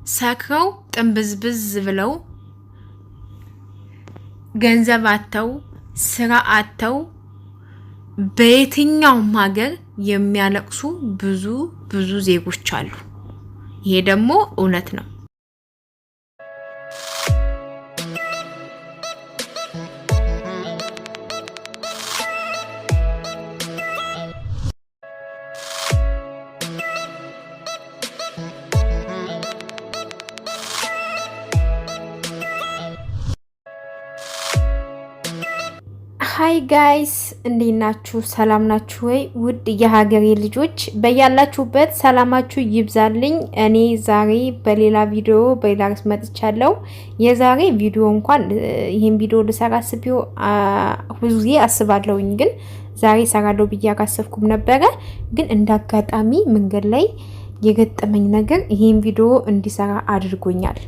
ሰክረው ጥንብዝብዝ ብለው ገንዘብ አጥተው ስራ አጥተው በየትኛውም ሀገር የሚያለቅሱ ብዙ ዜጎች አሉ። ይሄ ደግሞ እውነት ነው። ሃይ ጋይስ እንዴት ናችሁ? ሰላም ናችሁ ወይ? ውድ የሀገሬ ልጆች በያላችሁበት ሰላማችሁ ይብዛልኝ። እኔ ዛሬ በሌላ ቪዲዮ በሌላ ርዕስ መጥቻለሁ። የዛሬ ቪዲዮ እንኳን ይሄን ቪዲዮ ልሰራ አስቤው ሁሌ አስባለሁኝ፣ ግን ዛሬ ሰራለሁ ብዬ አላሰብኩም ነበረ። ግን እንዳጋጣሚ መንገድ ላይ የገጠመኝ ነገር ይሄን ቪዲዮ እንዲሰራ አድርጎኛል።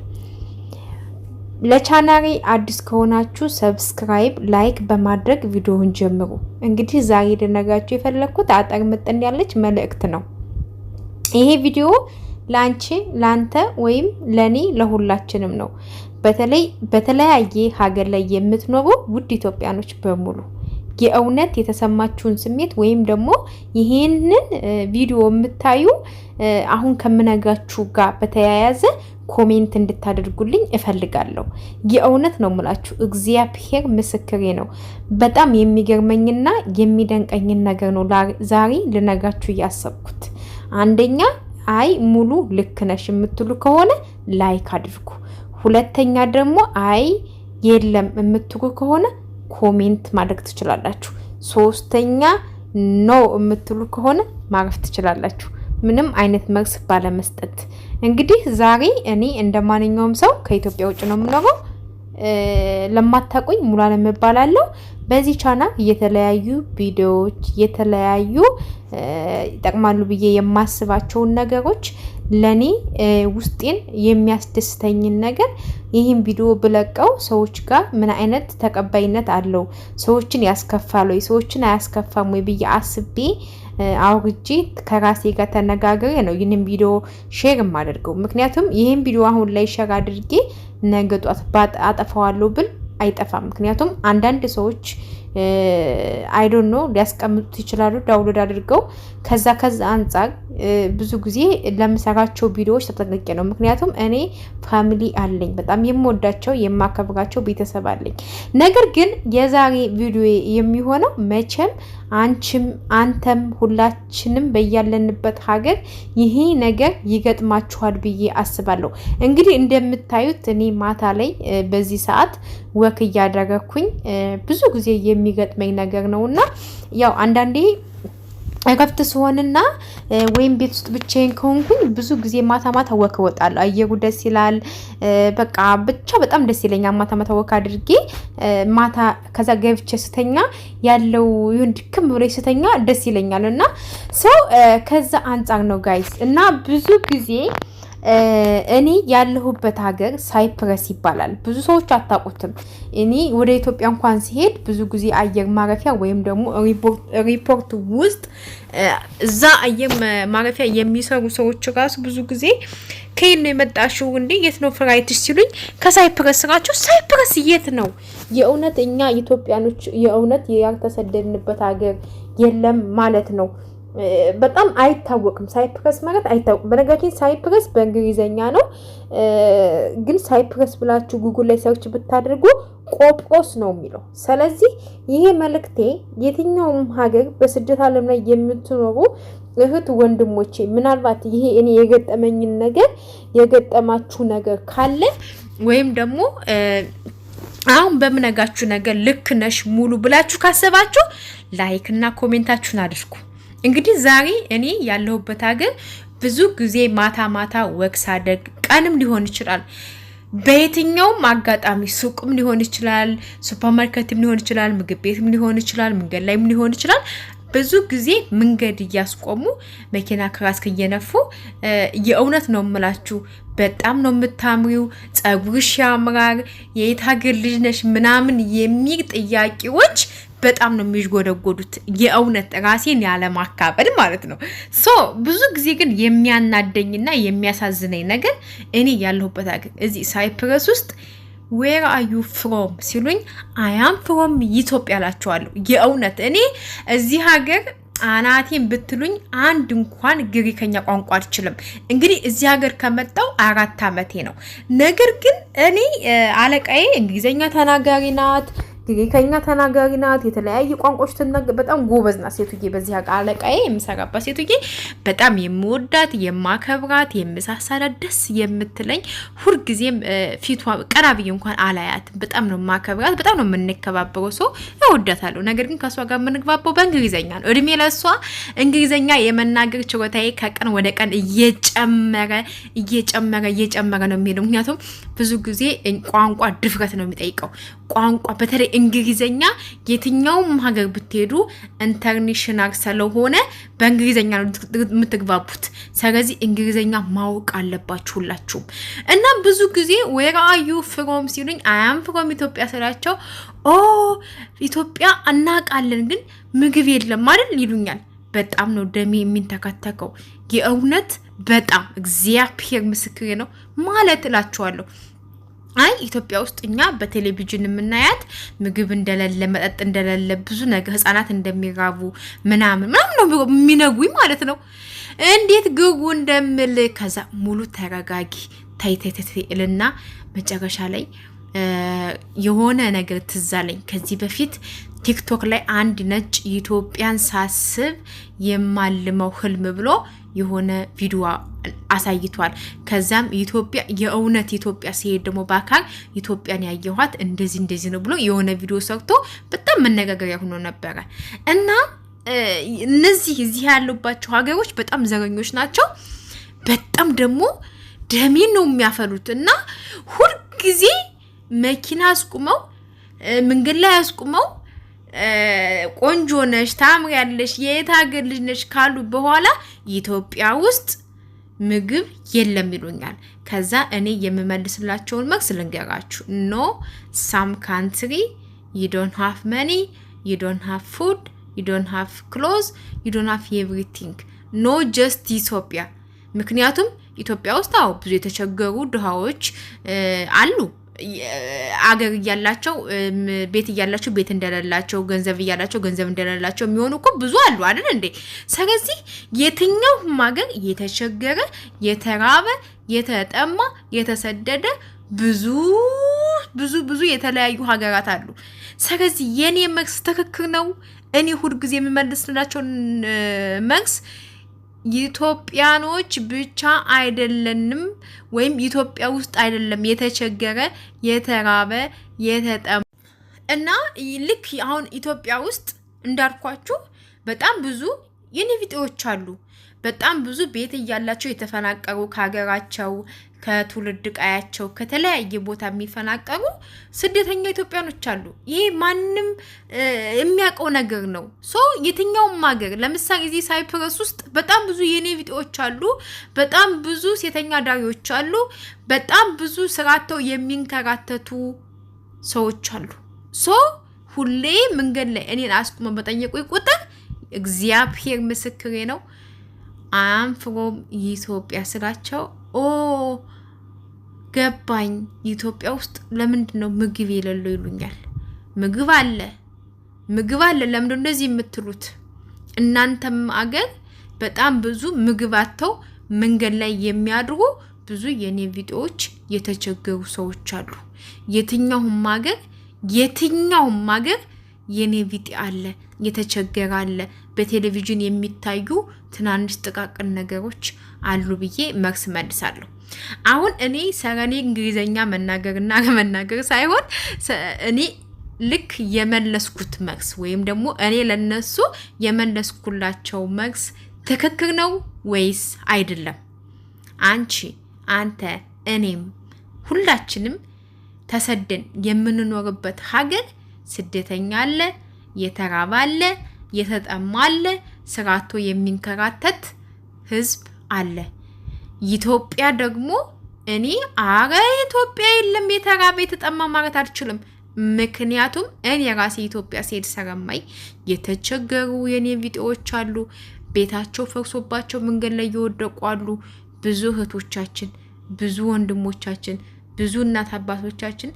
ለቻናሌ አዲስ ከሆናችሁ ሰብስክራይብ፣ ላይክ በማድረግ ቪዲዮውን ጀምሩ። እንግዲህ ዛሬ ልነግራችሁ የፈለኩት አጠር ምጥን ያለች መልእክት ነው። ይሄ ቪዲዮ ላንቺ፣ ላንተ ወይም ለኔ ለሁላችንም ነው። በተለይ በተለያየ ሀገር ላይ የምትኖሩ ውድ ኢትዮጵያኖች በሙሉ የእውነት የተሰማችሁን ስሜት ወይም ደግሞ ይሄንን ቪዲዮ የምታዩ አሁን ከምነግራችሁ ጋር በተያያዘ ኮሜንት እንድታደርጉልኝ እፈልጋለሁ። የእውነት ነው የምላችሁ፣ እግዚአብሔር ምስክሬ ነው። በጣም የሚገርመኝና የሚደንቀኝን ነገር ነው ዛሬ ልነግራችሁ እያሰብኩት። አንደኛ አይ ሙሉ ልክ ነሽ የምትሉ ከሆነ ላይክ አድርጉ። ሁለተኛ ደግሞ አይ የለም የምትሉ ከሆነ ኮሜንት ማድረግ ትችላላችሁ። ሶስተኛ ኖ የምትሉ ከሆነ ማረፍ ትችላላችሁ፣ ምንም አይነት መልስ ባለመስጠት። እንግዲህ ዛሬ እኔ እንደማንኛውም ሰው ከኢትዮጵያ ውጭ ነው የምኖረው። ለማታቆኝ ሙሉዓለም እባላለሁ። በዚህ ቻናል የተለያዩ ቪዲዮዎች የተለያዩ ይጠቅማሉ ብዬ የማስባቸውን ነገሮች ለኔ ውስጤን የሚያስደስተኝን ነገር ይህን ቪዲዮ ብለቀው ሰዎች ጋር ምን አይነት ተቀባይነት አለው፣ ሰዎችን ያስከፋል ወይ ሰዎችን አያስከፋም ወይ ብዬ አስቤ አውርጄ ከራሴ ጋር ተነጋግሬ ነው ይህንን ቪዲዮ ሼር የማደርገው። ምክንያቱም ይህን ቪዲዮ አሁን ላይ ሼር አድርጌ ነገ ጧት አጠፋዋለሁ ብል አይጠፋም። ምክንያቱም አንዳንድ ሰዎች አይ ዶንት ኖ ሊያስቀምጡት ይችላሉ ዳውንሎድ አድርገው። ከዛ አንጻር ብዙ ጊዜ ለምሰራቸው ቪዲዮዎች ተጠንቅቄ ነው። ምክንያቱም እኔ ፋሚሊ አለኝ፣ በጣም የምወዳቸው የማከብራቸው ቤተሰብ አለኝ። ነገር ግን የዛሬ ቪዲዮ የሚሆነው መቼም አንተም ሁላችንም በያለንበት ሀገር ይሄ ነገር ይገጥማችኋል ብዬ አስባለሁ። እንግዲህ እንደምታዩት እኔ ማታ ላይ በዚህ ሰዓት ወክ እያደረኩኝ ብዙ ጊዜ የሚገጥመኝ ነገር ነውና ያው አንዳንዴ ከፍት ሲሆንና ወይም ቤት ውስጥ ብቻዬን ከሆንኩኝ ብዙ ጊዜ ማታ ወክ እወጣለሁ። አየሩ ደስ ይላል። በቃ ብቻ በጣም ደስ ይለኛል። ማታ ወክ አድርጌ ማታ ከዛ ገብቼ ስተኛ ያለው ይሁን ድክም ብሎ ስተኛ ደስ ይለኛል። እና ሰው ከዛ አንጻር ነው ጋይስ። እና ብዙ ጊዜ እኔ ያለሁበት ሀገር ሳይፕረስ ይባላል። ብዙ ሰዎች አታውቁትም። እኔ ወደ ኢትዮጵያ እንኳን ሲሄድ ብዙ ጊዜ አየር ማረፊያ ወይም ደግሞ ሪፖርት ውስጥ እዛ አየር ማረፊያ የሚሰሩ ሰዎች ራሱ ብዙ ጊዜ ከየት ነው የመጣሽው እንዴ የት ነው ፍራይትሽ ሲሉኝ ከሳይፕረስ ስራቸው ሳይፕረስ የት ነው? የእውነት እኛ ኢትዮጵያኖች የእውነት ያልተሰደድንበት ሀገር የለም ማለት ነው። በጣም አይታወቅም። ሳይፕረስ ማለት አይታወቅም። በነገራችን ሳይፕረስ በእንግሊዘኛ ነው፣ ግን ሳይፕረስ ብላችሁ ጉግል ላይ ሰርች ብታደርጉ ቆጵሮስ ነው የሚለው። ስለዚህ ይሄ መልእክቴ የትኛውም ሀገር በስደት ዓለም ላይ የምትኖሩ እህት ወንድሞቼ፣ ምናልባት ይሄ እኔ የገጠመኝን ነገር የገጠማችሁ ነገር ካለ ወይም ደግሞ አሁን በምነጋችሁ ነገር ልክ ነሽ ሙሉ ብላችሁ ካሰባችሁ ላይክ እና ኮሜንታችሁን አድርጉ። እንግዲህ ዛሬ እኔ ያለሁበት ሀገር ብዙ ጊዜ ማታ ወክ ሳደግ ቀንም ሊሆን ይችላል፣ በየትኛውም አጋጣሚ ሱቅም ሊሆን ይችላል፣ ሱፐርማርኬትም ሊሆን ይችላል፣ ምግብ ቤትም ሊሆን ይችላል፣ መንገድ ላይም ሊሆን ይችላል። ብዙ ጊዜ መንገድ እያስቆሙ መኪና ክራስ እየነፉ የእውነት ነው የምላችሁ በጣም ነው የምታምሪው፣ ጸጉርሽ ያምራል፣ የት ሀገር ልጅ ነሽ ምናምን የሚል ጥያቄዎች በጣም ነው የሚጎደጎዱት የእውነት ራሴን ያለማካበድ ማለት ነው። ሶ ብዙ ጊዜ ግን የሚያናደኝና የሚያሳዝነኝ ነገር እኔ ያለሁበት ሀገር እዚህ ሳይፕረስ ውስጥ ዌር አር ዩ ፍሮም ሲሉኝ አያም ፍሮም ኢትዮጵያ እላቸዋለሁ። የእውነት እኔ እዚህ ሀገር አናቴን ብትሉኝ አንድ እንኳን ግሪከኛ ቋንቋ አልችልም። እንግዲህ እዚህ ሀገር ከመጣው 4 ዓመቴ ነው። ነገር ግን እኔ አለቃዬ እንግሊዘኛ ተናጋሪ ናት፣ ግሪከኛ ተናጋሪ ናት፣ የተለያዩ ቋንቋዎች በጣም ጎበዝ ናት ሴቱዬ። በዚህ ሀገር አለቃዬ የምሰራባት ሴቱዬ በጣም የምወዳት የማከብራት የምሳሳላት ደስ የምትለኝ ሁልጊዜም ፊቷ ቀና ብዬ እንኳን አላያት። በጣም ነው ማከብራት፣ በጣም ነው የምንከባበረው። ሰው እወዳታለሁ። ነገር ግን ከሷ ጋር የምንግባባው በእንግሊዘኛ ነው። እድሜ ለሷ እንግሊዘኛ የመናገር ችሎታዬ ከቀን ወደ ቀን እየጨመረ ነው የሚሄደው። ምክንያቱም ብዙ ጊዜ ቋንቋ ድፍረት ነው የሚጠይቀው። ቋንቋ በተለይ እንግሊዘኛ የትኛውም ሀገር ብትሄዱ ኢንተርናሽናል ስለሆነ በእንግሊዘኛ ነው የምትግባቡት። ስለዚህ እንግሊዘኛ ማወቅ አለባችሁ ሁላችሁም። እና ብዙ ጊዜ ዌር አር ዩ ፍሮም ሲሉኝ አያም ፍሮም ኢትዮጵያ ስላቸው ኢትዮጵያ እናውቃለን ግን ምግብ የለም አይደል ይሉኛል። በጣም ነው ደሜ የሚንተከተከው የእውነት በጣም እግዚአብሔር ምስክሬ ነው ማለት እላችኋለሁ። አይ ኢትዮጵያ ውስጥ እኛ በቴሌቪዥን የምናያት ምግብ እንደሌለ መጠጥ እንደሌለ ብዙ ነገር ህፃናት እንደሚራቡ ምናምን ነው የሚነጉኝ ማለት ነው። እንዴት ግቡ እንደምል ከዛ ሙሉ ተረጋጊ ታይተይልና መጨረሻ ላይ የሆነ ነገር ትዛለኝ። ከዚህ በፊት ቲክቶክ ላይ አንድ ነጭ ኢትዮጵያን ሳስብ የማልመው ህልም ብሎ የሆነ ቪዲዮ አሳይቷል። ከዛም ኢትዮጵያ የእውነት ኢትዮጵያ ሲሄድ ደግሞ በአካል ኢትዮጵያን ያየኋት እንደዚህ ነው ብሎ የሆነ ቪዲዮ ሰርቶ በጣም መነጋገሪያ ሆኖ ነበረ። እና እነዚህ እዚህ ያሉባቸው ሀገሮች በጣም ዘረኞች ናቸው። በጣም ደግሞ ደሜን ነው የሚያፈሉት። እና ሁልጊዜ መኪና አስቁመው መንገድ ላይ አስቁመው ቆንጆ ነሽ ታምሪያለሽ የት ሀገር ልጅ ነሽ ካሉ በኋላ ኢትዮጵያ ውስጥ ምግብ የለም ይሉኛል። ከዛ እኔ የምመልስላቸውን መልስ ልንገራችሁ። ኖ ሳም ካንትሪ you don't have money, you don't have food, you don't have clothes, you don't have everything. no just ኢትዮጵያ። ምክንያቱም ኢትዮጵያ ውስጥ ብዙ የተቸገሩ ድሃዎች አሉ። አገር ያላቸው ቤት ያላቸው ቤት እንደሌላቸው ገንዘብ ያላቸው ገንዘብ እንደሌላቸው የሚሆኑ እኮ ብዙ አሉ አይደል እንዴ? ስለዚህ የትኛው ሀገር የተቸገረ የተራበ የተጠማ የተሰደደ ብዙ የተለያዩ ሀገራት አሉ። ስለዚህ የኔ መልስ ትክክል ነው። እኔ ሁልጊዜ የምመልስላቸው መልስ ኢትዮጵያኖች ብቻ አይደለንም ወይም ኢትዮጵያ ውስጥ አይደለም የተቸገረ የተራበ የተጠማ እና ልክ አሁን ኢትዮጵያ ውስጥ እንዳልኳችሁ በጣም ብዙ የኔቪጤዎች አሉ። በጣም ብዙ ቤት ያላቸው የተፈናቀሩ ከሀገራቸው ከትውልድ ቀያቸው ከተለያየ ቦታ የሚፈናቀሩ ስደተኛ ኢትዮጵያኖች አሉ። ይሄ ማንም የሚያውቀው ነገር ነው። የትኛውም ሀገር ለምሳሌ እዚህ ሳይፕረስ ውስጥ በጣም ብዙ የኔቪጤዎች አሉ። በጣም ብዙ ሴተኛ ዳሪዎች አሉ። በጣም ብዙ ስራተው የሚንከራተቱ ሰዎች አሉ። ሁሌ መንገድ ላይ እኔን አስቁመው በጠየቁ ቁጥር እግዚአብሔር ምስክሬ ነው አም ፍሮም ኢትዮጵያ ስላቸው ገባኝ። ኢትዮጵያ ውስጥ ለምንድን ነው ምግብ የሌለው ይሉኛል። ምግብ አለ ለምንድን ነው እንደዚህ የምትሉት? እናንተም አገር በጣም ብዙ ምግብ አጥተው መንገድ ላይ የሚያድሩ ብዙ የኔቪጤዎች የተቸገሩ ሰዎች አሉ። የትኛውም ሀገር የኔቪጤ አለ፣ የተቸገረ አለ። በቴሌቪዥን የሚታዩ ትናንሽ ጥቃቅን ነገሮች አሉ ብዬ መልስ መልሳለሁ። አሁን እኔ ሰረኔ እንግሊዘኛ መናገርና መናገር ሳይሆን እኔ ልክ የመለስኩት መልስ ወይም ደግሞ እኔ ለነሱ የመለስኩላቸው መልስ ትክክል ነው ወይስ አይደለም? አንተ እኔም ሁላችንም ተሰደን የምንኖርበት ሀገር ስደተኛ አለ፣ የተራበ አለ፣ የተጠማ አለ፣ ስራቶ የሚንከራተት ህዝብ አለ። ኢትዮጵያ ደግሞ እኔ ኢትዮጵያ የለም የተራበ የተጠማ ማለት አልችልም። ምክንያቱም እኔ ራሴ ኢትዮጵያ ስሄድ ሰረማይ የተቸገሩ የኔ ቪዲዮዎች አሉ። ቤታቸው ፈርሶባቸው መንገድ ላይ እየወደቁ አሉ። ብዙ እህቶቻችን፣ ብዙ ወንድሞቻችን፣ ብዙ እናት አባቶቻችን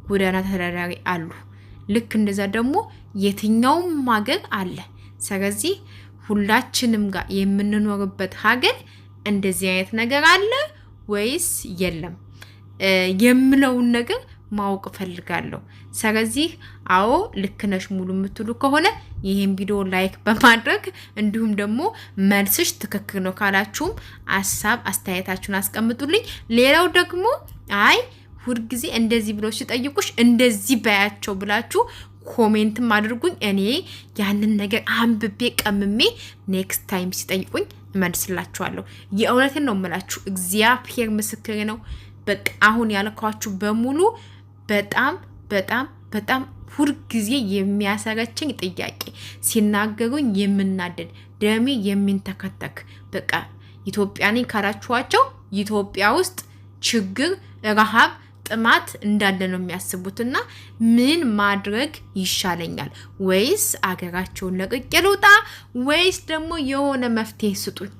ጎዳና ተዳዳሪ አሉ። ልክ እንደዛ ደግሞ የትኛውም ሀገር አለ። ስለዚህ ሁላችንም ጋር የምንኖርበት ሀገር እንደዚህ አይነት ነገር አለ ወይስ የለም የምለውን ነገር ማወቅ ፈልጋለሁ። ስለዚህ አዎ ልክ ነሽ ሙሉ የምትሉ ከሆነ ይሄን ቪዲዮ ላይክ በማድረግ እንዲሁም ደግሞ መልስሽ ትክክል ነው ካላችሁም ሐሳብ አስተያየታችሁን አስቀምጡልኝ። ሌላው ደግሞ አይ ሁልጊዜ እንደዚህ ብለው ሲጠይቁሽ እንደዚህ ባያቸው ብላችሁ ኮሜንትም አድርጉኝ። እኔ ያንን ነገር አንብቤ ቀምሜ ኔክስት ታይም ሲጠይቁኝ እመልስላችኋለሁ። የእውነትን ነው የምላችሁ፣ እግዚአብሔር ምስክሬ ነው። በቃ አሁን ያልኳችሁ በሙሉ በጣም በጣም በጣም ሁልጊዜ የሚያሰረችኝ ጥያቄ ሲናገሩኝ የምናደድ ደሜ የሚንተከተክ በቃ ኢትዮጵያ ነኝ ካላችኋቸው ኢትዮጵያ ውስጥ ችግር፣ ረሃብ፣ ጥማት እንዳለ ነው የሚያስቡትና ምን ማድረግ ይሻለኛል? ወይስ አገራቸውን ለቅቄ ልውጣ? ወይስ ደግሞ የሆነ መፍትሄ ስጡኝ?